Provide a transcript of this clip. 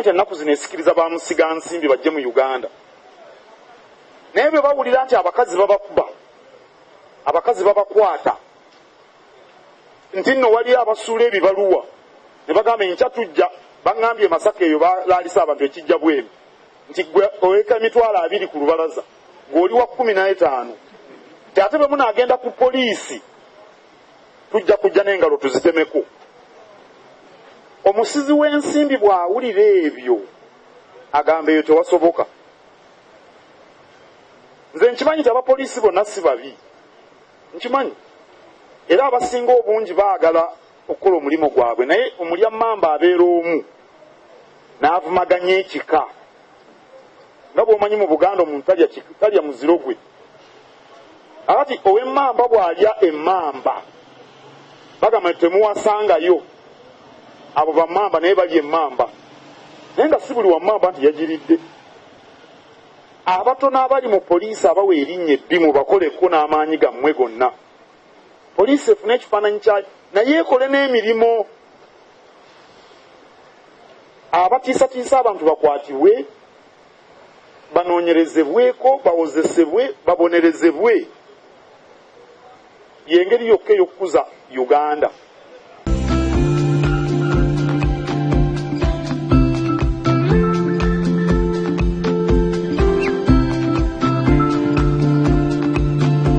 gavumenti ennaku zino esikiriza bamusiga nsimbi bajje mu Uganda. Naye bwe bawulira nti abakazi babakuba, abakazi babakwata, nti nno wali abasuula ebibaluwa ne bagamba enkya tujja, baŋŋambye Masaka eyo balaalisa abantu ekijja bwemi nti gwe oweka emitwalo 2 ku lubalaza ng'oli wa 15. Te ate bwe munaagenda ku poliisi tujja kujja n'engalo tuzitemeko. Omusizi w'ensimbi bw'awulira ebyo agamba eyo tewasoboka. Nze nkimanyi nti abapoliisi bonna si babi, nkimanyi, era abasinga obungi baagala okukola omulimu gwabwe, naye omulya mmamba abeera omu n'avumaganya ekika. Nga bw'omanyi mu Buganda omuntu talya muziro gwe. Ati ow'emmamba bw'alya emmamba bagamba temuwasangayo abo bammamba naye balya emmamba, naye nga si buli wammamba nti yagiridde. Abatono abali mu poliisi abawa erinnya ebbimu bakoleko n'amaanyi gammwe gonna. Poliisi efune ekifaananyi kyayo naye ekole n'emirimu. Abatiisatiisa abantu bakwatibwe, banoonyerezebweko, bawozesebwe, babonerezebwe. Y'engeri yokka ey'okukuza Uganda.